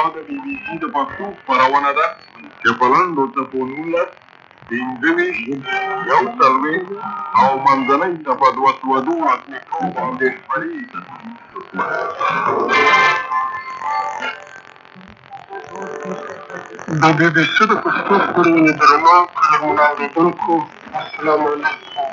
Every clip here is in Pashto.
دا د بي بي سي د پښتو خپرونه ده چې په لنډو ټکو 19 25 140 او منځنۍ ټپه 212 میټرو باندې خپرېږي. د بي بي سي د پښتو خپرونې درنو قدرمنو اورېدونکو السلام علیکم.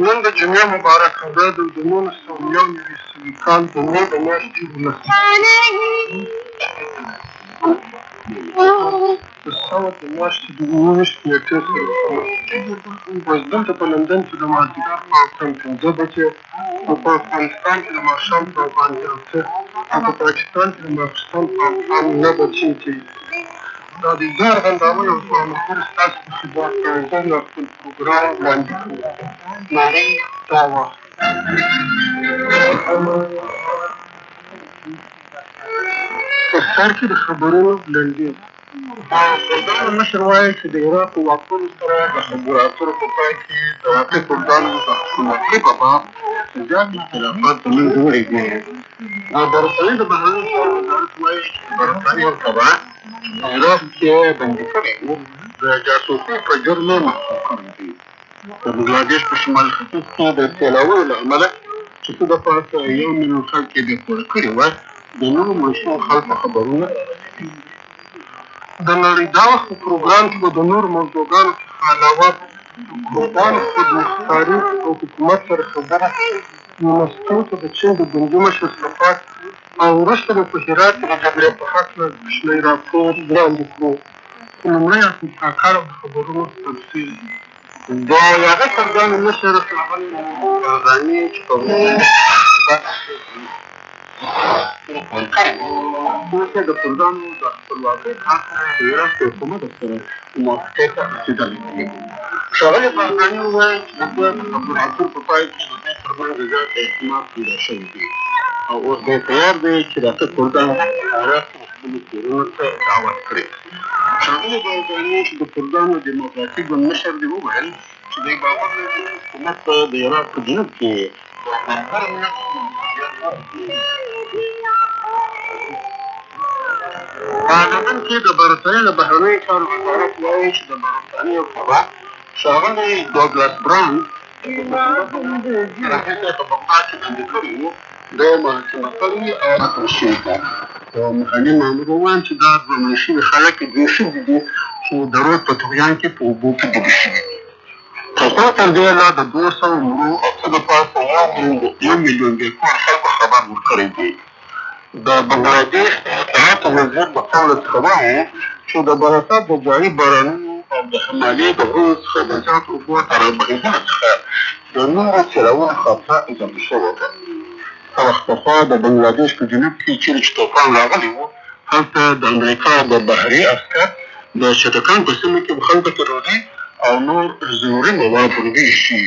نن د جمعې مبارکه ده د 1991 کال د مې د میاشتې 19 د میاشتې د 19 نیټې سره اوس دلته په لندن کې د مازدیګر په 5 بجې او په افغانستان کې د ماښام په 5 او په پاکستان کې د ماخستن په 9 بجې دي. دا د زار غنداول او سوالګر ستاسو په خدمت کې زه له خپل پروګرام وړاندې کوم. نړۍ دا وخت په سر کې د خبرونو لنډیز. کردانو مشر وایي چې د عراق واکمنو سره د خبرو اترو په پای کې د عراقي کردانو د حکومتي په باب زیات اختلافات د منځه ورغلي. د برټانیې د بهرنیو چارو وزارت وایي چې د برټانیې ورکبه په عراق کې بندي کړی و د جاسوسۍ په جرم یې محکوم کړی دی. د بنګلادیش په شمال ختیځ کې د سیلاوونو له امله چې څه د پاسه 1 میلیون خلک یې بېکوره کړي وه د نورو مشهور خلکو خبرونه د نړۍ دا وخت په پروګرام کې به د نورو موضوعګانو څخه علاوه د کردانو خودمختاري او حکومت سره خبره یونسکو ته د چین د ګوندي مشر صفات او وروسته به په هرات کې د جګړې په هکله کوچنی راپور وړاندې کړو. خو لومړی اسد کاکړ د خبرونو تفصیل. د هغه کردانو مشر ښاغلی بارزاني چې په اوس د کردانو د خپلواکۍ په هکله د عراق د حکومت سره موافقې ته رسېدلی دی. ښاغلي بارزاني وویل چې د دوی د خبرو اترو په پای کې د دوی ترمنځ زیات اعتماد پیدا شوی دی او اوس دی تیار دی چې راته کردان عراق کې خپلو کورونو ته دعوت کړي. ښاغلي بارزاني چې د کردانو ډیموکراتیک ګوند مشر دی وویل چې دوی باور لري چې حکومت به د عراق په جنوب کې په لندن کې د برټانیې د بهرنیو چارو وزارت وایي چې د برټانیې ورکبه ښاغلی ډاګلاس براند چې په راهیسې په بغداد کې بندي کړي وو دی محاکمه کړي او رسم شوي ده. په محلي مامور ووایم چې دا دوه مړه شوي خلک دوی ښځې دي چې د رود په طغیان کې په اوبو کې ډوبې شوي دي. تر تر دې لا د 200 مړو او څه د پاسه 1 میلیون بېکوره خلکو خبر ورکړی دی. د بنګلادیش د اطلاعاتو وزیر د قوله څخه وایي چې د برسات د جاري بارانونو او د حمالې د غرونو څخه د زیاتو اوبو د رابهېدلو څخه د نورو سیلاوونو خطره اضافه شوې ده. څه وخت پخوا د بنګلادیش په جنوب کې چیرې چې طوفان راغلی و هلته د امریکا د بحري عسکر د چټکان په سیمه کې خلکو ته ډوډۍ او نور ضروري مواد ورګۍ شي.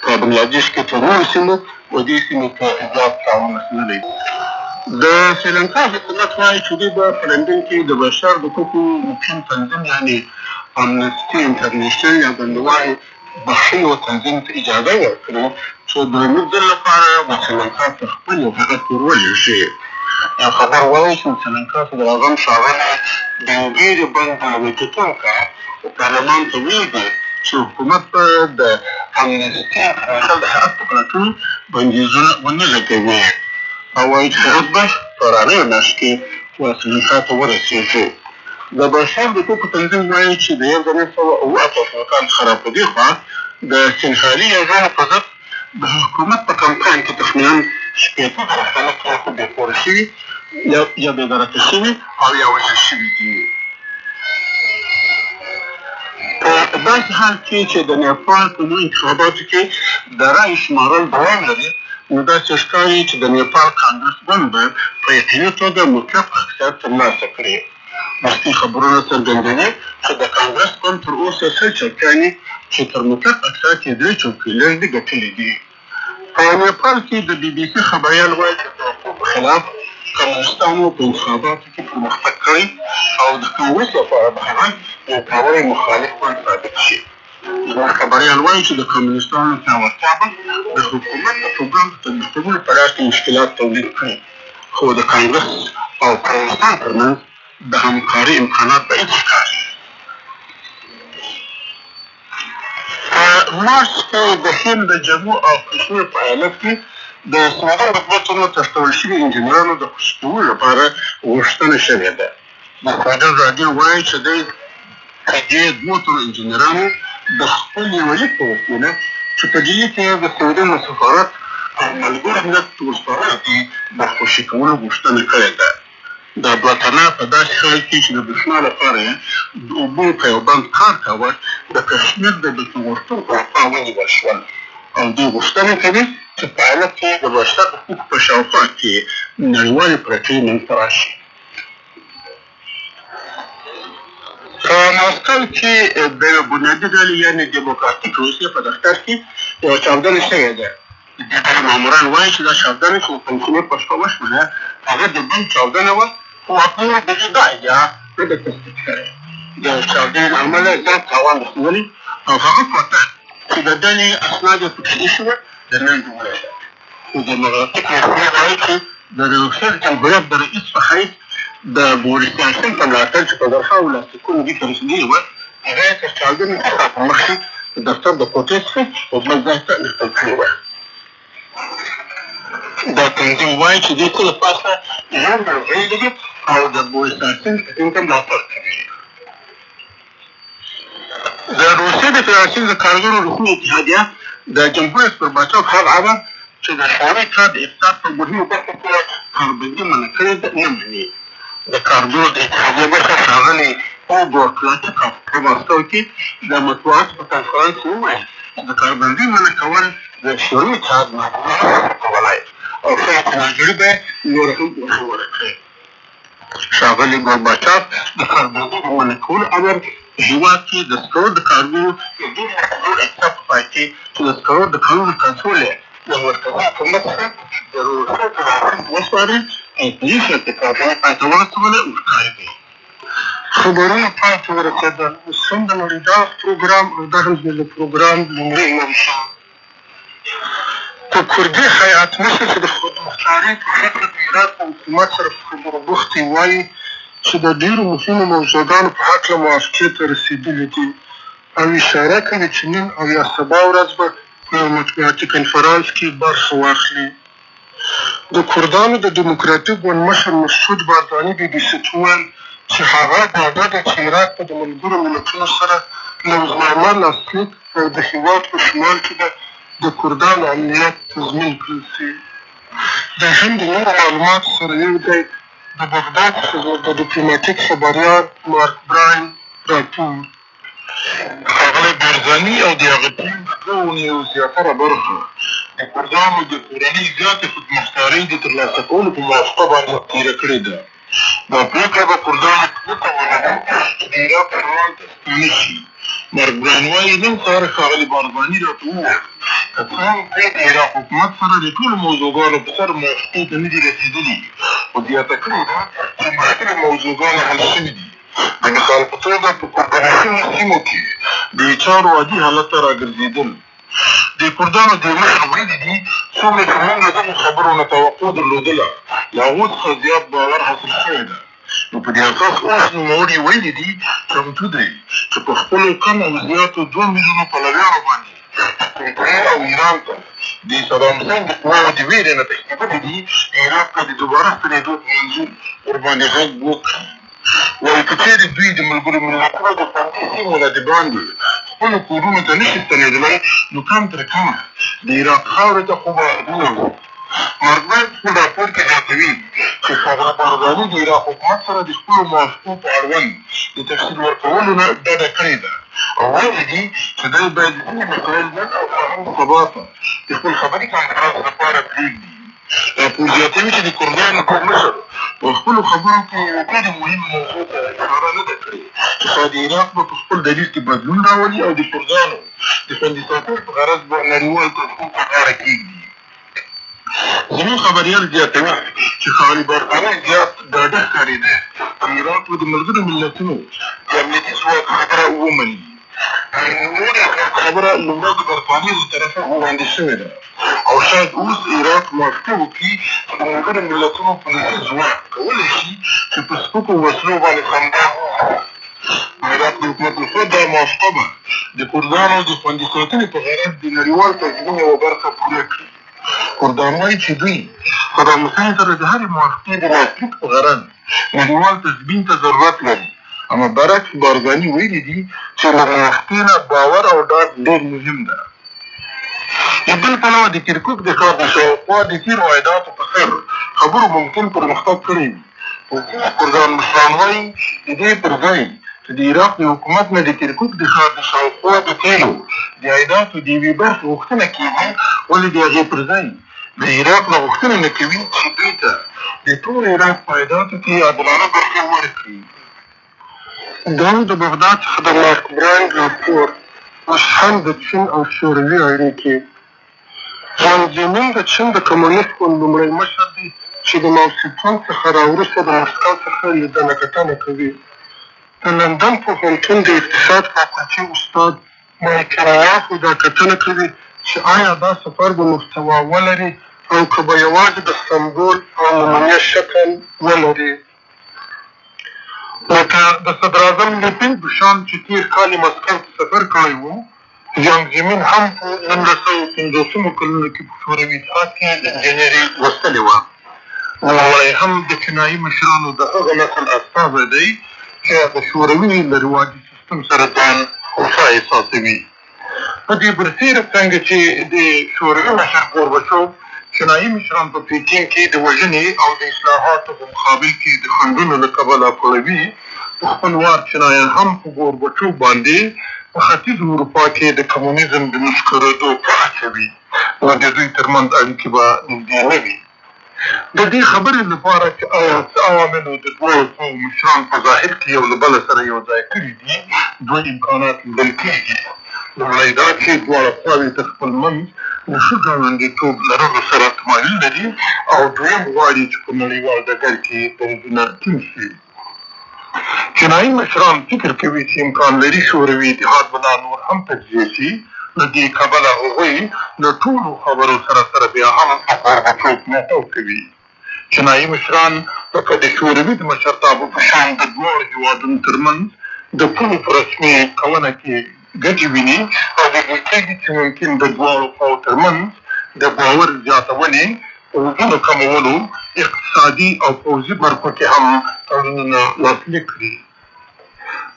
په بنګلادیش کې تر نورو سیمو و دې سیمې ته زیات تاوان رسېدلی. د سریلانکا حکومت وایي چې دوی به په لندن کې د بشر د حقوقو مقیم تنظیم یعنې امنسټي انټرنیشنل یا بندوال بخښنې تنظیم ته اجازه ورکړي چې د لومړي ځل لپاره د سریلانکا ته خپل یو هیات ورولېږي. یو خبر وایي چې د سریلانکا صدراعظم ښاغلی بنګیري بنډا ویټیټونکا په پارلمان ته ویلي دي چې حکومت به د امنسټي انټرنیشنل د هیات په پلټنو بندیزونه ونه لګوي او وایي چې هغه به په رانیو میاشت کې سریلانکا ته ورسېږي. د بشر د حقوقو تنظیم وایي چې د 1988 کال څخه راپدې خوا د سینهالي یاغانو په ضد د حکومت په کمپاین کې تخمیناً 80,000 خلک خلکو بېکوره شوي یا بېدرکه شوي او یا وژل شوي دي. په داسې حال کې چې د نیپال په نوي انتخاباتو کې د رایې شمارل دوام لري نو داسې ښکاري چې د نیپال کانګرس ګوند به په یقیني توګه مطلق اکثریت ترلاسه کړي. وروستي خبرونه څرګندوي چې د کانګرس ګوند تر اوسه 100 چوکیانې چې تر مطلق اکثریت یې 3 چوکۍ لري ګټلې دي. په نیپال کې د بي بي سي خبریال وایي چې د توافق په خلاف کمونیستانو په انتخاباتو کې پرمختګ کړی او د کانګرس لپاره به هغه یو پیاوړی مخالف ګوند ثابت شي. دا خبریال وایي چې د کمونیستانو پیاوړتیا به د حکومت د پروګرام د تطبیقولو په لار کې مشکلات تولید کړي، خو د کانګرس او کمونیستانو ترمنځ د همکارۍ امکانات بعید ښکاري. په مارچ کې د هند د جمو او کشمیر په ایالت کې د سمندر د دوه تنو تښتول شوي انجینرانو د خوشي کولو لپاره غوښتنه شوې ده. د فدرال راډیو وایي چې دوی دې دوه تنو انجینرانو د خپل یوه لیک په وسیله چې په ډیلي کې د سویډن د سفارت او ملګرو ملت ورسپارلو کې د خوشي کولو غوښتنه کړې ده. دا دوه تنه په داسې حال کې چې د برېښنا لپاره یې د اوبو په یو بند کار کاوه د کشمیر د بیرته غوښتونکو لخوا ونیول شول او دوی غوښتنه کوي چې په ایالت کې د بشر د حقوقو په شاوخوا کې نړیوالې پرېکړې منځته راشي. په ماسکو کې د یوه بنیادي ډلې یعنې ډیموکراتیک روسیې په دفتر کې یوه چاودنه شوې ده. د ډلې ماموران وایي چې دا چاودنه چې د پنجشنبې په شپه وشوله هغه د بم چاودنه وه، خو واکمنو د دې دا ادعا نه ده تصدیق کړې. د چاودنې له امله زیات تاوان رسېدلی او هغه کوټه چې د ډلې اسناد یې پکې ایښي وه د منځه ولاړه. خو ډیموکراتیک روسیې وایي چې د روسیې د جمهوریت د رئیس په حیث د بوریس جانسن په ملاتړ چې په زرهاوو لاسلیکونه دې ته رسېدلي وه، هغه یې تر چاودنې څخه په مخکې د دفتر د کوټې څخه په بل ځای ته نقل کړې وه. دا تنظیم وایي چې دوی څه له پاسه یو مرغۍ لري او د بوریس جانسن ټیم ته ملاتړ کوي. د روسیې د فدراسیون د کارګرو روحي اتحادیه د جمهور رئیس ګورباچوف هغه عمل چې د شوروي کار د اقتصاد په مهمو برخو کې کاربندي منع کړې ده نه مني. د کارګرو د اتحادیې مشر ښاغلی اوګور کلاچکوف په ماسکو کې د مطبوعاتو په کنفرانس کې وویل چې د کاربندي منع کول د شوروي اتحاد محدودیت کولای او ښایي چې ناجوړي به یې نوره هم وژوره کړي. ښاغلي ګورباچوف د کاربندي د منع کولو امر په هېواد کې د سکرو د کارګرو د ډېرو محدود اقتصاد په پای کې چې د سکرو د کانونو کنټرول یې د مرکزي حکومت څخه د روسیې په لاس وسپارل او په دې شرط د کارګرو پای ته ورسوله ورښکاري دی. خبرونه پای ته ورسېدل. اوس هم د نړیداغ پروګرام او دا هم زموږ د پروګرام لومړی موضوع. د کردي هیات مشر چې د خودمختارۍ په هکله د عراق په حکومت سره په خبرو بوخت وایي چې د ډېرو مهمو موضوعګانو په هکله موافقې ته رسېدلي دي او اشاره کوي چې نن او یا سبا ورځ به په یو مطبوعاتي کنفرانس کې برخه واخلي. د کردانو د ډیموکراتیک ګوند مشر مسعود بارزاني BBC ته وویل چې هغه ډاډه ده چې عراق به د ملګرو ملتونو سره لوظنامه لاسلیک او د هېواد په شمال کې به د کردانو امنیت تضمین کړل شي. دا هم د نورو معلوماتو سره یو دی د بغداد څخه زموږ د ډیپلوماتیک خبریال مارک براین راپور. ښاغلی بارزاني او د هغه ټیم د دوه اونیو زیاتره برخه د کردانو د کورنۍ زیاتې خودمختارۍ د ترلاسه کولو په موافقه باندې تېره کړې ده. دا پرېکړه به کردانو ته وتوانوي چې د عراق شمال ته ستانه شي. مارک براین وایي نن سهار ښاغلي بارزاني راته وویل که څه هم دوی د عراق حکومت سره د ټولو موضوعګانو په سر موافقې ته نه دي رسېدلي، خو زیاته کړې ده چې مشکلې موضوعګانې حل شوي دي. د مثال په توګه په کردانو شویو سیمو کې د چارو عادي حالت ته راګرځېدل. د کردانو د مشر ویلي دي څومره چې موږ له دغو خبرو نه توقع درلودله له هغو څخه زیات باور حاصل شوی ده. نو په دې اساس اوس نوموړي ویلي دي چمتو دی چې په خپلو کم او زیاتو 2 میلیونو پلویانو باندې ترکیې او ایران ته د صدام حسین د قواوو د ویرې نه تښتېدلي دي عراق ته د دوباره ستنېدو په منظور ورباندې غږ وکړي. وایي که چېرې دوی د ملګرو ملتونو د خوندي سیمو نه د باندې خپلو کورونو ته نه شي ستنېدلی نو کم تر کمه د عراق خاورې ته خو به ووځي. مارک براین په خپل راپور کې زیاتوي چې ښاغلی بارزاني د عراق حکومت سره د خپلو موافقو په اړوند د تفصیل ورکولو نه ډډه کړې ده او ویلي دي چې دی باید ځینې مسایل نن او هم سبا ته د خپل خبري کنفرانس لپاره پرېږدي. راپور زیاتوي چې د کردانو ټول مشر په خپلو خبرو کې یوې ډېرې مهمې موضوع ته اشاره نه ده کړې چې ښايي عراق به په خپل دریځ کې بدلون راولي او د کردانو د خوندي ساتلو په غرض به نړیوال تضمین ته غاړه کېږدي. زموږ خبریال زیاتوي چې ښاغلي بارزاني زیات ډاډه ښکارېده چې عراق به د ملګرو ملتونو د امنیتي ځواک خبره ومني. نورې خبره لومړی د برټانیې له طرفه وړاندې شوې ده او شاید اوس عراق موافقه وکړي چې د ملګرو ملتونو پولیسي ځواک کولی شي چې په سپکو وسلو باندې خندا عراق د حکومت لخوا دا موافقه به د کردانو د خوندي ساتنې په غرض د نړیوال تضمین یوه برخه پوره کړي. کردان وایي چې دوی صدام حسین سره د هرې موافقې د لاسلیک په غرض نړیوال تضمین ته ضرورت لري، اما برعکس بارزاني ویلي دي چې له موافقې نه باور او ډاډ ډېر مهم ده. له بل پلوه د کرکوک د ښار د شاوخوا د تېرو عایداتو په سر خبرو ممکن پرمختګ کړی وي. کردان مشران وایي د دې پر ځای چې د عراق د حکومت نه د کرکوک د ښار د شاوخوا د تیلو د عایداتو د یوې برخې غوښتنه کېږي، ولې د هغې پر ځای د عراق نه غوښتنه نه کوي چې دوی ته د ټول عراق په عایداتو کې عادلانه برخه ورکړي. دا د بغداد څخه د مارک براند راپور. اوس هم د چین او شوروي اړیکې. جان زیمین د چین د کمونیست ګوند لومړی مشر دی چې د ماوسېتونګ څخه راوروسته د مسکو څخه لیدنه کتنه کوي. د لندن پوهنتون د اقتصاد فاکولټي استاد مایکل یاهو دا کتنه کوي چې آیا دا سفر به محتوا ولري او که به یوازې د سمبول او نمونې شکل ولري. لکه د صدراعظم لیپین په شان چې تېر کال یې مسکو ته سفر کړی و، جان زیمین هم په 1950 کلونو کې په شوروي اتحاد کې انجینري لوستلې وه. نوموړی هم د چینایي مشرانو د هغه نسل استازی دی چې د شوروي له رواجي سیستم سره ځان خوښه احساسوي. په دې برسېره څنګه چې د شوروي مشر ګورباچوف چینایي مشران په پیکین کې د وژنې او د اصلاحاتو په مقابل کې د خنډونو له کبله کړوي، په خپل وار چینایان هم په ګورباچوف باندې په ختیځ اروپا کې د کمونیزم د نسکورېدو په اچوي، نو د دوی ترمنځ اړیکې به نږدې نه وي. د دې خبرې لپاره چې آیا څه عواملو د دواړو خواوو مشران په ظاهر کې یو له بله سره یو ځای کړي دي، دوه امکانات لیدل کېږي. لومړی دا چې دواړه خواوې تر خپل منځ د ښه ګاونډیتوب لرلو سره تمایل لري، او دویم غواړي چې په نړیوال ډګر کې درزونه ټینګ شي. چینایي مشران فکر کوي چې امکان لري شوروي اتحاد به لا نور هم تجزیه شي، له دې کبله هغوی له ټولو خبرو سره بیا هم د ګورباچوف ملاتړ کوي. چینایي مشران لکه د شوروي د مشرتابه په شان د دواړو هېوادونو ترمنځ د پولو په رسمي کونه کې ګټې ویني، او لیدل کېږي چې ممکن د دواړو خواوو ترمنځ د باور زیاتونې، وژنو کمولو، اقتصادي او پوځي برخو کې هم تړونونه لاسلیک کړي.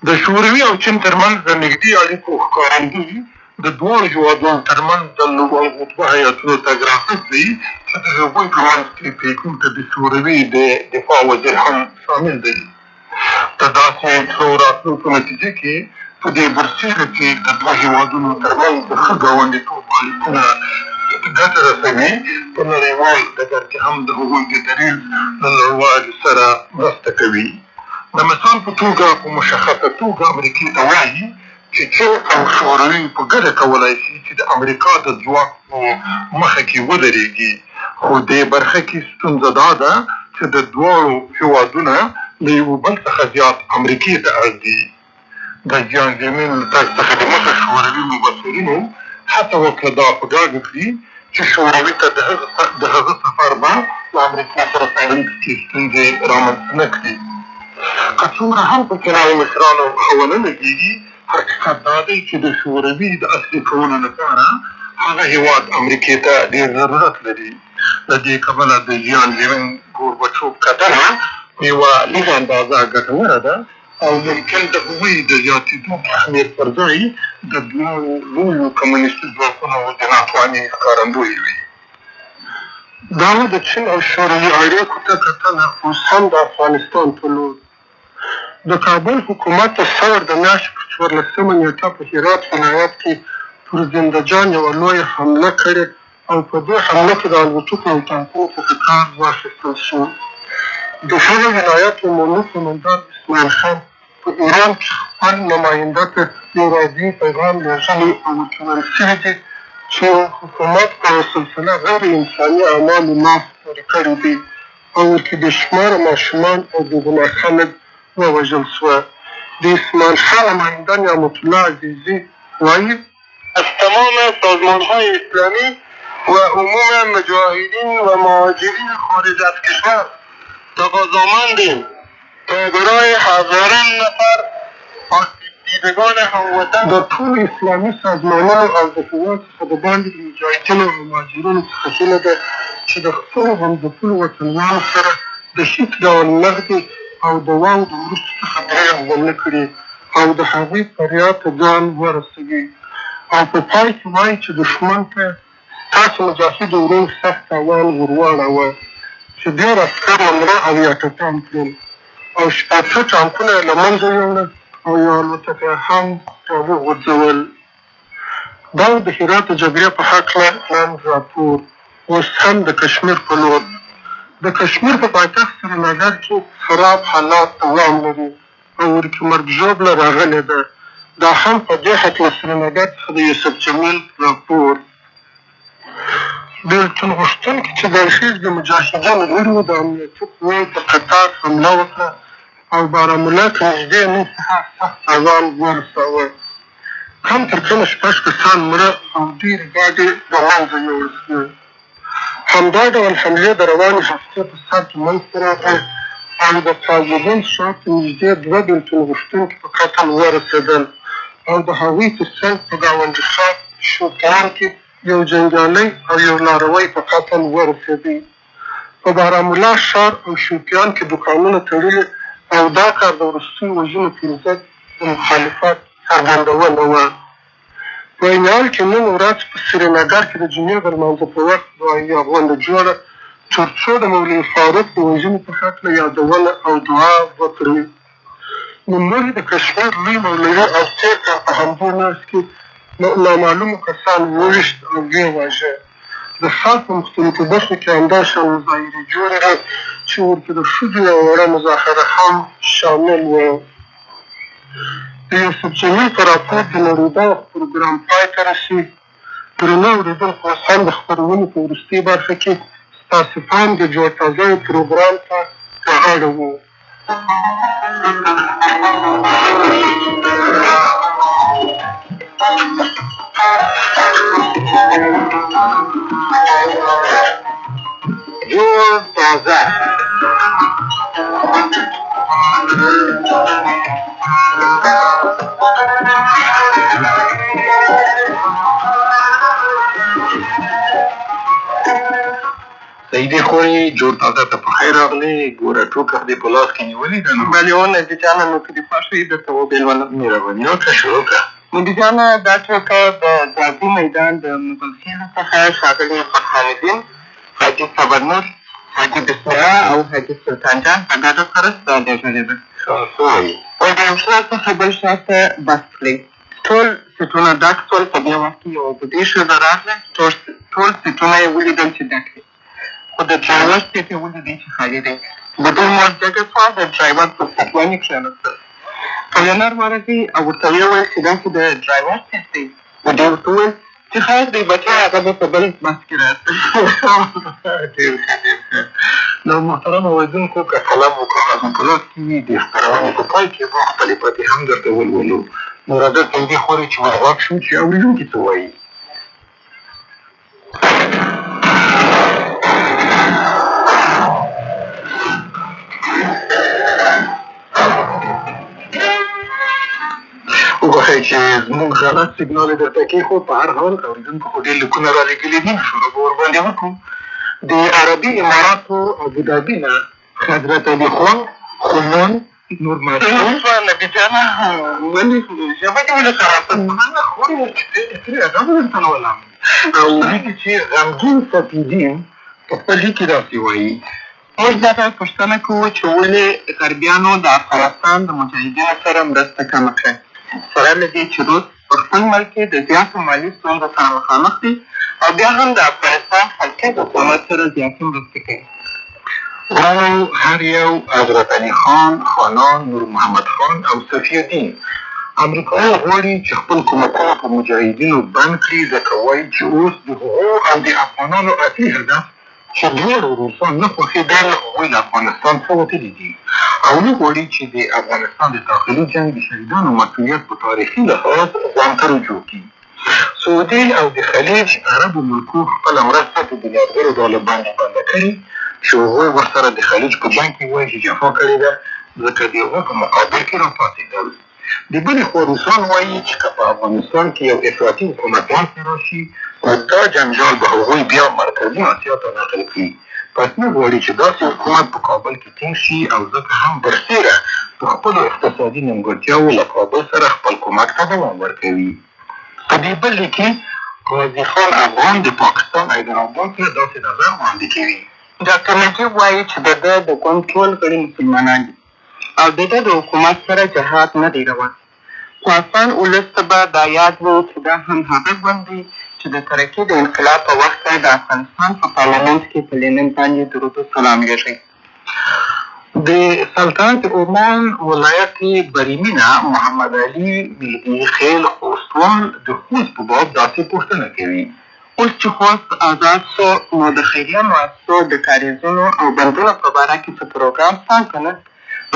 د شوروي او چین ترمنځ د نږدې اړیکو ښکارندوی د دواړو هېوادونو ترمنځ د لوړ رتبه هیاتونو تګ راتګ دی چې د هغوی په منځ کې پیکین ته د شوروي د دفاع وزیر هم شامل دی. د داسې څو راتلو په نتیجه کې په دې برسېره چې د دوه هېوادونو ترمنځ د ښه ګاونډیتوب اړیکونه ګټه رسوي، په نړیوال ډګر کې هم د هغوی د دریځ له لوړوالي سره مرسته کوي. د مثال په توګه په مشخصه توګه امریکې ته وایي چې چین او شوروي په ګډه کولی شي چې د امریکا د ځواک په مخه کې ودرېږي، خو دې برخه کې ستونزه دا ده چې د دواړو هېوادونه له یو بل څخه زیات امریکې ته اړ دي. د جان زیمین له تګ څخه دمخه شوروي مبصرینو هڅه وکړه دا په ډاګه کړي چې شوروي ته د هغه سفر به له امریکا سره په اړیکو کې ستونزې رامنځته نه کړي. که څومره هم په چینایي مشرانو ښه ونه لګېږي، حقیقت دا دی چې د شوروي د اصلي کولو لپاره هغه هېواد امریکې ته ډېر ضرورت لري. له دې کبله د جان زیمین ګورباچوف کتنه په یوه لږه اندازه ګټوره ده، او ممکن د هغوی د زیاتېدو په اهمیت پر ځای د دواړو لویو کمونیستي ځواکونو د ناتوانۍ ښکارندوی وي. دا د چین او شوروي اړیکو ته کتنه اوس هم د افغانستان په لور. د کابل حکومت د ثور د میاشتې په 14 نېټه په هرات ولایت کې پر زنده جان یوه لویه حمله کړې، او په دې حمله کې د الوتکو او ټانکونو څخه کار واخیستل شو. د هغه ولایت عمومي قومندان اسماعیل خان په ایران کې خپل نماینده ته یو راډیوي پیغام لېږلی او ورته ویل شوي دي چې حکومت په یوه سلسله غیر انساني اعمالو لاس پورې کړی دی، او ورکې بې شماره ماشومان او بېګناه خلک ووژل شوه. د اسماعیل خان نماینده نعمت الله عزیزي وایي از تمام سازمان‌های اسلامی و عموم مجاهدین و مهاجرین خارج از کشور تقاضامندیم تا برای هزاران نفر دیدگان هموطن در ټول اسلامي سازمانونو او د هېواد څخه د باندې د مجاهدینو او مهاجرینو څخه هیله ده چې د خپلو همځپلو وطنوالو سره د هېڅ ډول نغدې او دواو د وروستو څخه درېغ ونه کړي او د هغوی فریاد ته ځان ورسوي او په پای کې وایي چې دښمن ته تاسو مجاهد ورور سخت تاوان ور واړاوه چې ډېر عسکر یې مړه او یا ټپیان کړل او شپږ ټانکونه یې له منځه یوړل او یو الوتکه هم راوغورځول. دا د هرات د جګړې په هکله نن راپور. اوس هم د کشمیر په لور. د کشمیر په پایتخت سرینګر کې خراب حالات دوام لري او ورکې مرګ ژوبله راغلې ده. دا هم په دې هکله سرینګر څخه د یوسف جمیل راپور. بېلتون غوښتونکي چې د الخیز د مجاهدینو غړي وو د امنیتي قواو په قطار حمله وکړه او بارهمولا ته نږدې نیم سهار سخت تاوان ورساوه. کم تر کمه 6 کسان مړه او ډېرې ګاډې له منځه یوړل شوې. همدا ډول حملې د روانې هفتې په سر کې منځته راغی او د تازیدین ښار ته نږدې 2 بېلتون غوښتونکي په قتل ورسېدل او د هغوی تر څنګ په ګاونډي ښار شوپیان کې یو جنګیالی او یو لاروی په قتل ورسېدی. په بارهمولا ښار او شوپیان کې دوکانونه تړلي او دا کار د وروستیو وژنو پر ضد د مخالفت څرګندونه وه. په عین حال کې نن ورځ په سرینګر کې د جمعې د لمانځه په وخت دعایي غونډه جوړه تر څو د مولوي فاروق د وژنې په هکله یادونه او دعا وکړي. نوموړي د کشمیر لوی مولوي او تېر کال په همدې ناست کې نامعلومو کسانو وویشت او ویې واژه. د ښار په مختلفو برخو کې همدا شان مظاهرې جوړې وې چې ورته د ښځو یوه وړه مظاهره هم شامل وه. د یوسف جمیل په راپور د نړیدا پروګرام پای ته رسي. درنو اورېدونکو، اوس هم د خپرونې په وروستۍ برخه کې ستاسې پام د جوړ تازه پروګرام ته په اړه وو. جوړ تازه سیدې خورې جوړ تازه ته په خیر راغلې. ګوره ټوکه دې په لاس کې نیولې ده نو بلې ونې جانه نو که دې خوښ وي درته وبېلوله. مهرباني وکړه شروع کړه. مدي جانه دا ټوکه د جادي میدان د مغلخېلو څخه ښاغلي فتحالدین، حاجي صبرنور، حاجي بسم الله او حاجي سلطان جان په ګډه سره رالېږلې ده. ښه وایي. او د یو ښار څخه بل ښار ته بس کړئ. ټول سیټونه ډک شول. په دې وخت کې یوه بوډۍ ښځه راغله. ټول سیټونه یې ولیدل چې ډک دي، خو د ډرایور سیټ یې ولیدی چې خالي دی. بوډۍ مور جګه شوه، د ډرایور پر سیټ باندې کښېناستل. کلینر ورغی او ورته ویې ویل چې دا خو د ډرایور سیټ دی. بوډۍ ورته وویل چې خیر دی بچی، هغه به په بل بس کې راسي. ډېر ښه ډېر ښه. نو محترم اورېدونکو، که قلم او کاغذ مو په لاس کې وي د خپرونې په پای کې به خپلې پاتې هم درته ولولو. نو راځه سیدې خورې چې ور غوږ شو چې اورېدونکي څه وایي. وبخئ چې زموږ غلط سیګنال یې درته کېښود. په هر حال اورېدونکو خو ډېر لیکونه رالېږلي دي، شروع به ورباندې وکړو. د عربي اماراتو ابودابي نه حضرت علي خوان، خمون، نور ماشوم نبي جانه ولې ژبه دې ولې خرابه نه خورې هغه به درته لولم. او لیکي چې غمګین سفیدین په خپل لیک کې داسې وایي. موږ دا ته پوښتنه کوو چې ولې غربیانو د افغانستان د مجاهدینو سره مرسته کمه کړه، سره له دې چې روس په خپل ملک کې د زیاتو مالي ستونزو سره مخامخ دي او بیا هم د افغانستان خلقي حکومت سره زیاتې مرستې کوي. ورانو هر یو حضرت علي خان، خانان، نور محمد خان او صفي الدین امریکایان غواړي چې خپل کومکونه په مجاهدینو بند کړي، ځکه وایي چې اوس د هغو او د افغانانو اصلي هدف چې دواړو روسان نه خوښېدل، هغوی له افغانستان څخه وتلي دي او نه غواړي چې د افغانستان د داخلي جنگ د شهیدانو مسؤلیت په تاریخي لحاظ ځان ته رجوع کړي. سعودي او د خلیج عربو ملکو خپله مرسته په بنیادګرو ډوله باندې بنده کړې چې هغوی ورسره د خلیج په جنګ کې وایي چې جفا کړې ده، ځکه د هغو په مقابل کې راپاڅېدل. د بلې خوا روسان وایي چې که په افغانستان کې یو افراطي حکومت واک ته راشي، نو دا جنجال به هغوی بیا مرکزي اسیا ته نقل کړي. پس نه غواړي چې داسې حکومت په کابل کې ټینګ شي، او ځکه هم برسېره په خپلو اقتصادي نیمګړتیاوو له کابل سره خپل کومک ته دوام ورکوي. په دې بل کې قاضي خان افغان د پاکستان حیدرآباد ته داسې نظر وړاندې کوي. ډاکټر نجیب وایي چې د ده د ګوند ټول غړي مسلمانان دي او د ده د حکومت سره جهاد نه دی روان. خو افغان ولس ته به دا یاد وي چې دا هم هغه ګوند دی چې د ترکي د انقلاب په وخت کې د افغانستان په پارلمنټ کې په لینن باندې درود و سلام یېږي. د سلطنت عمان ولایت بریمینه محمد علي ملي خیل خوستوال د خوست په باب داسې پوښتنه کوي. اوس چې خوست آزاد شو، نو د خیریه مؤسسو د کاریزونو او بندونو په باره کې څه پروګرام شته که نه؟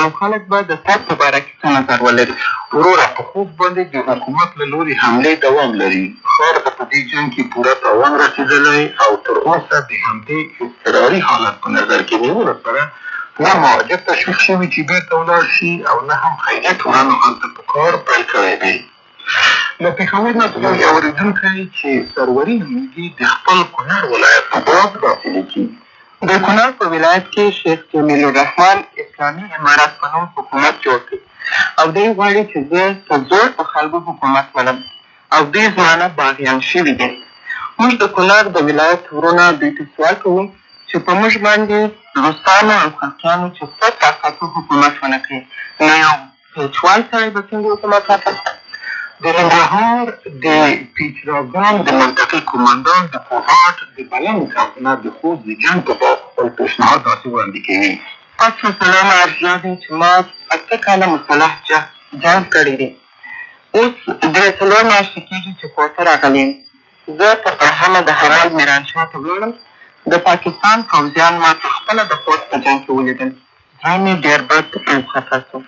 او خلک به د تګ په باره کې څه نظر ولري؟ وروره، په خوست باندې د حکومت له لوري حملې دوام لري. ښار ته په دې جنګ کې پوره تاوان رسېدلی او تر اوسه د همدې اضطراري حالت په نظر کې نیولو سره نه مهاجر تشویق شوي چې بېرته ولاړ شي، او نه هم خیریه ټولنو هلته په کار پیل کړی دی. له پېښور نه زموږ یو اورېدونکی چې سروري نومېږي د خپل کونړ ولایت په باب داسې لیکي. د کونړ په ولایت کې شیخ جمیل الرحمن اسلامي امارت په نوم حکومت جوړ کړي او دی غواړي چې زه په زور په خلکو حکومت منم او دوی زما نه باغیان شوي دي. موږ د کونړ د ولایت ورونه دوی ته سوال کوو چې په موږ باندې روسانو او خلقیانو چې څه طاقت حکومت ونه کړي، نو یو پیچوال سړی به څنګه حکومت وکړي؟ د ننګرهار د پیچراګان د منطقې قومندان د کوهاټ د بلند کارتنه د خوست د جنګ په باب خپل پیشنهاد داسې وړاندې کوي. پس سلام ارجا دی چې ما 8 کاله مسلح جنګ کړی دی. اوس 3 میاشتې کېږي چې کوټه راغلی یم. زه په پرهمه د حمل میرانشاه ته ولاړم. د پاکستان پوځیان ما په خپله د خوست په جنګ کې ولیدل. زړه مې ډېر بد او خفه شو.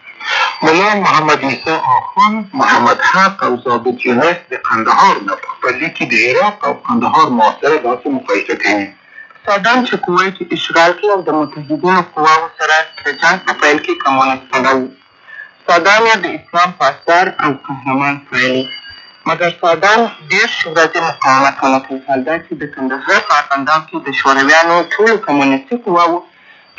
ملا محمد عیسی آخون، محمد حق او ضابط یونس د قندهار نه په خپل لیک کې د عراق او قندهار محاصره داسې مقایسه کوي. صدام چې کویت اشغال کړي او د متحدینو قواو سره د جنګ په پیل کې کمونیستانه وو. صدام یې د اسلام پاسدار او قهرمان ستایلي، مګر صدام ډېر ورځې مقاومت ونه کړ. حال دا چې د کندهار په ارغنداب کې د شورویانو ټولو کمونیستي قواو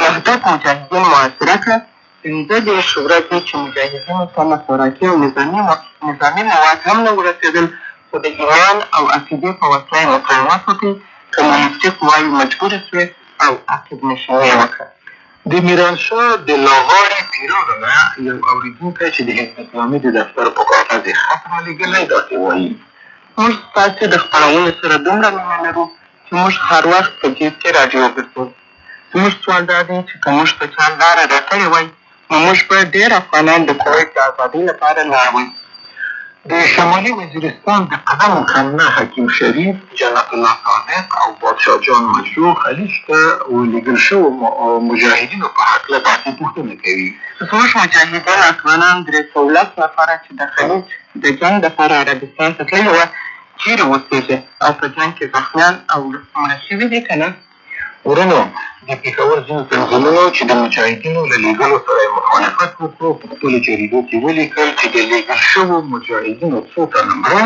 محدود مجاهدین محاصره کړه. 15 ورځې چې مجاهدینو ته نه خوراکي او نظامي مواد هم نه ورسېدل، خو د ایمان او عقیدې په وسیله یې مقاومت وکړي. کمونیستي قواوې مجبورې شوې او عقب نشیني یې وکړه. د میرانشاه د لاغاړي پیرانو نه یو اورېدونکی چې د حزب اسلامي د دفتر په کاغذ یې خط رالېږلی داسې وایي: موږ ستاسې د خپرونې سره دومره مینه لرو چې موږ هر وخت په جیب کې راډیو ګرځوو. زموږ سوال دا دی چې که موږ ته چا لاره راکړې وای، نو موږ به ډېر افغانان د کویت د ازادۍ لپاره لاړ. د شمالي وزیرستان د قدم کمنه حکیم شریف، جنت الله صادق او بادشاه جان مشروع خلیج ته ولېږل شوو مجاهدینو په هکله داسې پوښتنه کوي. زموږ مجاهدین افغانان 310 نفره چې د خلیج د جنګ دپاره عربستان ته تللي وه، چیرې اوسېږي او په جنګ کې زخمیان او مړه شوي دي که نه؟ ورونو، د پېښور ځینو تنظیمونو چې د مجاهدینو له لېږلو سره یې مخالفت وکړو په خپلو جریدو کې ولیکل چې د لېږل شوو مجاهدینو څو تنه مړه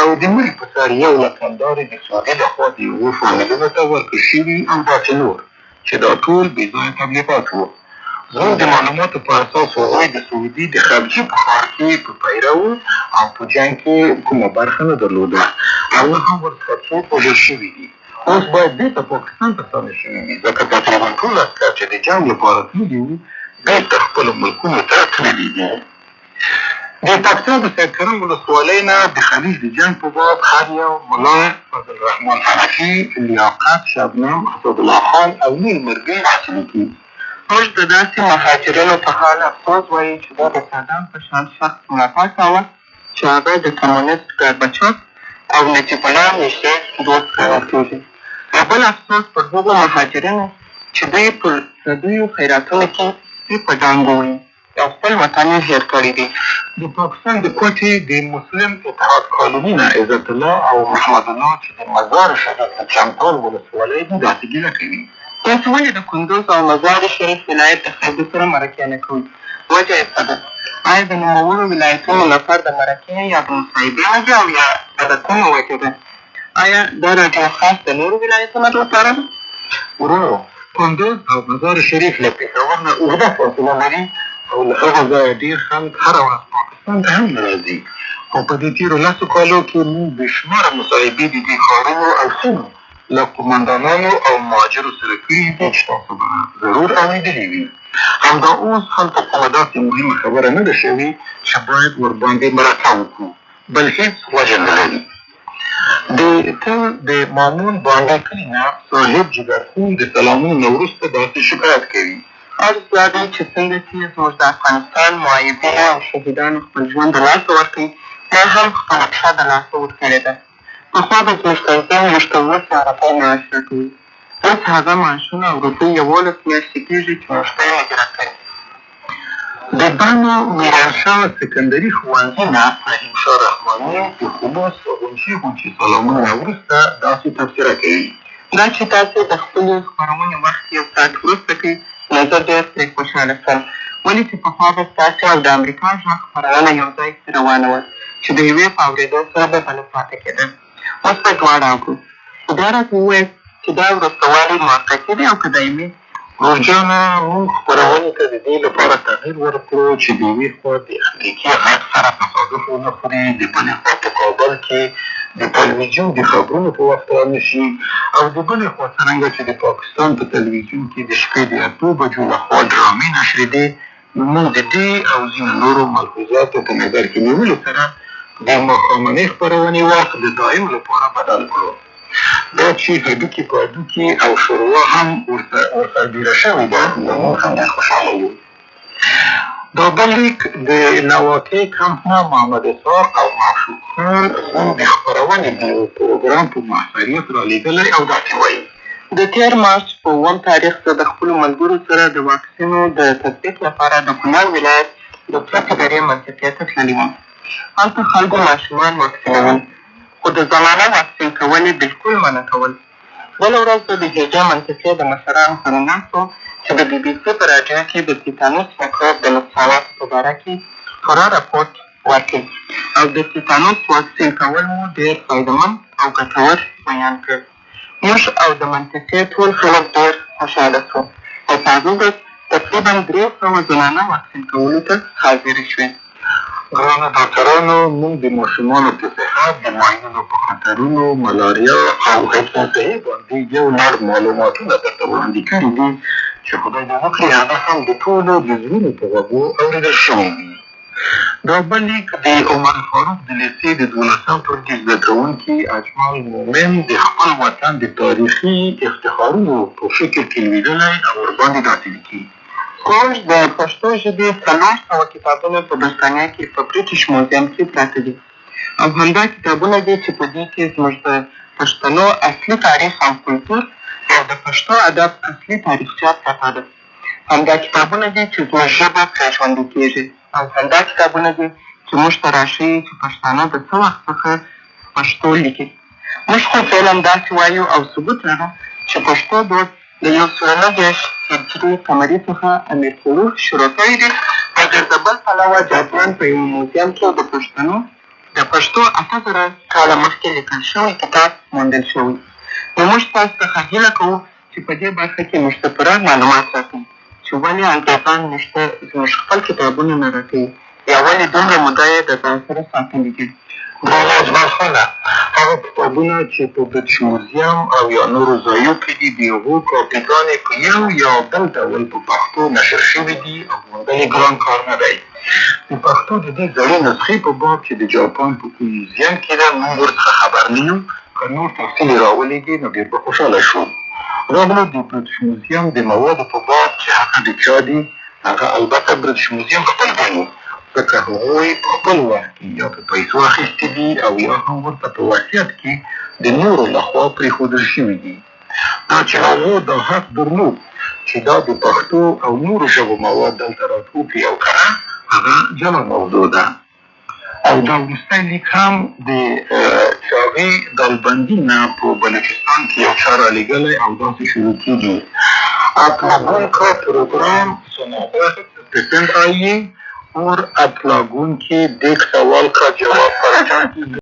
او د مړي په سر 1 کندارې د سعودي لخوا د یوو فامیلونو ته ورکړل شوي او داسې نور، چې دا ټول بې ځایه تبلیغات وو. زموږ د معلوماتو په اساس هغوی د سعودي د خلجي په ښار کې په پیره وو او په جنګ کې کومه برخه نه درلوده او نه هم ورڅخه څوک وژل شوي دي. اوس باید بېرته پاکستان ته ستانه شوي وي، ځکه تقریبا ټول عسکر چې د جنګ لپاره تللي وو بېرته خپلو ملکونو ته تللي دي. د پکتیا د سیدکرم ولسوالۍ نه د خلیج د جنګ په باب هر یو ملا فضل الرحمن حنفي، لیاقت شبنم، اسدالله خان او نور مرګي داسې لیکي: موږ د داسې مهاجرینو په حال افسوس وایو چې دا د صدام په شان شخص ملاتړ کاوه چې هغه د کمونیست ګورباچوف او نجیب الله نږدې دوست ګڼل کېږي. بل افسوس پر هغو مهاجرینو چې دوی په پردیو خیراتونو کې کیسې په ډانګ وویل او خپل وطن یې هېر کړی دی. د پاکستان د کوټې د مسلم اتحاد کالوني نه عزت الله او محمد الله چې د مزار شریف د چمتال ولسوالۍ دي داسې ګیله کوي. تاسو ولې د کندوز او مزار شریف ولایت د خلکو سره مرکه نه کوئ؟ وجه یې څه ده؟ آیا د نوموړو ولایتونو لپاره د مرکې یا د مصاحبې وجه او یا د کومه وجه ده؟ آیا دا راډیو خاص د نورو ولایتونو لپاره ده؟ ورو کندوز او مزار شریف له پېښور نه اوږده فاصله لري او له هغه ځایه ډېر خلک هره ورځ پاکستان ته هم راځي. او په دې تېرو 10 کالو کې موږ بېشماره مصاحبې د دې ښارونو او سیمو له قومندانانو او مهاجرو سره کړي دي چې تاسو به ضرور اورېدلي وي. همدا اوس هلته کومه داسې مهمه خبره نه ده شوې چې باید ورباندې مرکه وکړو، بل هېڅ وجه نه لري. د مامون بانډه کلي نه صاحب جګرخون د سلامونو نه وروسته داسې شکایت کوي. عرض دا دی چې څنګه چې زموږ د افغانستان معایبینو او شهیدانو خپل ژوند د لاسه ورکوي، ما هم خپله پښه د لاسه ورکړې ده. پخوا به زموږ تنظیم موږ ته 200 روپۍ معاش راکوي. اوس هغه معاشونه او روپۍ 11 میاشتې کېږي چې موږ ته یې اجرا کوي. د بانو میرانشاه سکندري ښوونځي نه فهیم شاه رحماني د خلوص غونچې سلامونه نه وروسته داسې تبصره کوي. دا چې تاسې د خپلې خپرونې وخت یو ساعت وروسته کوئ، نو زه ډېر پرې خوشحاله شوم، ولې چې پخوا به ستاسې او د امریکا غږ خپرونه یو ځای کې روانه وه چې د یوې په اورېدو سره به بله پاتې کېده. اوس به دواړه اورو. خو بیا راته ووایه چې دا وروسته والی موقتي دی او که دایمي؟ ګورجانه موږ خپرونې ته د دې لپاره تغییر ورکړو چې د یوې خوا د امریکې غږ سره تصادف ونه خوري، د بلې خوا په کابل کې د تلویزیون د خبرونو په وخت را نه شي، او د بلې خوا څرنګه چې د پاکستان په تلویزیون کې د شپې د 8 بجو لخوا ډرامې نشرېدې، نو موږ د دې او ځینو نورو ملحوظاتو په نظر کې نیولو سره د ماښامنۍ خپرونې وخت د دایم لپاره بدل کړو. دا چې هډوکي په هډوکي او شوروا هم ورته ډېره شوې ده، نو موږ هم ډېر خوشحاله یو. دا بل لیک د نواکې کمپ نه محمد اسحاق او معشوق خان زموږ د خپرونې د یو پروګرام په محضریت رالیږلی او داسې وایي: د تېر مارچ په 1 تاریخ زه د خپلو ملګرو سره د واکسینو د تطبیق لپاره د کونړ ولایت د پرتې درې منطقې ته تللي وم. هلته خلکو ماشومان واکسینول، خو د زنانه واکسین کول یې بلکل منع کول. بله ورځ زه د هیجا منطقې د مشرانو سره ناست وم چې د بي بي سي په راډیو کې د تیتانوس میکروب د نقصاناتو په باره کې پوره راپورټ ورکړي او د تیتانوس واکسین کول مو ډېر فایدهمند او ګټور بیان کړ. موږ او د منطقې ټول خلک ډېر خوشحاله شو او په هغه ورځ تقریبا 300 زنانه واکسین کولو ته حاضرې شوې. ګرانو ډاکټرانو، موږ د ماشومانو په صحت، د معاینونو په خطرونو، ملاریا او حفظالصحې باندې یو لړ معلوماتونه درته وړاندې کړي دي چې خدای دې وکړي هغه هم د ټولو د زړونو په غوږو اورېدل شوي وي. دا بل لیک د عمر فاروق د لیسې د 12 ټولګي زده کوونکي اجمل مومن د خپل وطن د تاریخي افتخارونو په فکر کې لوېدلی او ورباندې داسې لیکي: موږ د پښتو ژبې 400 کتابونه په برېټانیا کې په برټش موزیم کې پراته دي او همدا کتابونه دي چې په دې کې زموږ د پښتنو اصلي تاریخ او کلتور او د پښتو ادب اصلي تاریخچه پرته ده. همدا کتابونه دي چې زموږ ژبه پرې ژوندي کېږي او همدا کتابونه دي چې موږ ته راښیي چې پښتانه د څه وخت څخه پښتو لیکي. موږ خو فعلا داسې وایو او ثبوت لرو چې پښتو دود د 1909 هجري قمري څخه امیر کروړ شروع کړی دی، مګر د بل پلوه جاپان په یو موزیم کې د پښتو 8000 کاله مخکې لیکل شوی کتاب موندل شوی. نو موږ تاسو څخه هیله کوو چې په دې برخه کې موږ ته پوره معلومات راکړئ چې ولې انګریزان موږ ته زموږ خپل کتابونه نه راکوي یا ولې دومره موده یې د ځان سره ساتلي دي. ګرانه اجمل خانه، هغه کتابونه چې په برټش موزیم او یا نورو ځایو کې دي د هغو کاپیګانې په یو یا بل ډول په پښتو نشر شوي دي او موندل یې ګران کار نه دی. د پښتو د دې زړې نسخې په باب چې د جاپان په کوم موزیم کې ده موږ ورڅخه خبر نه یو. که نور تفصیل یې راولېږي نو ډېر به خوشحاله شو. راغلو د برټش موزیم د موادو په باب چې هغه د چا دي، هغه البته برټش موزیم خپل ګڼي، ځکه هغوی په خپل وخت کې یا په پیسو اخیستي دي او یا هم ورته په وصیت کې د نورو لخوا پرېښودل شوي دي. دا چې هغو دا حق درلود چې دا د پښتو او نورو ژبو مواد دلته راټوکي او کنه هغه جلا موضوع ده. او دا وروستی لیک هم د چاغې دالبندي نه په بلوچستان کې یو چا رالیږلی او داسې شروع کېږي. आप लोगों का प्रोग्राम सुनाकर पसंद आइए और आप लोगों के देख सवाल का जवाब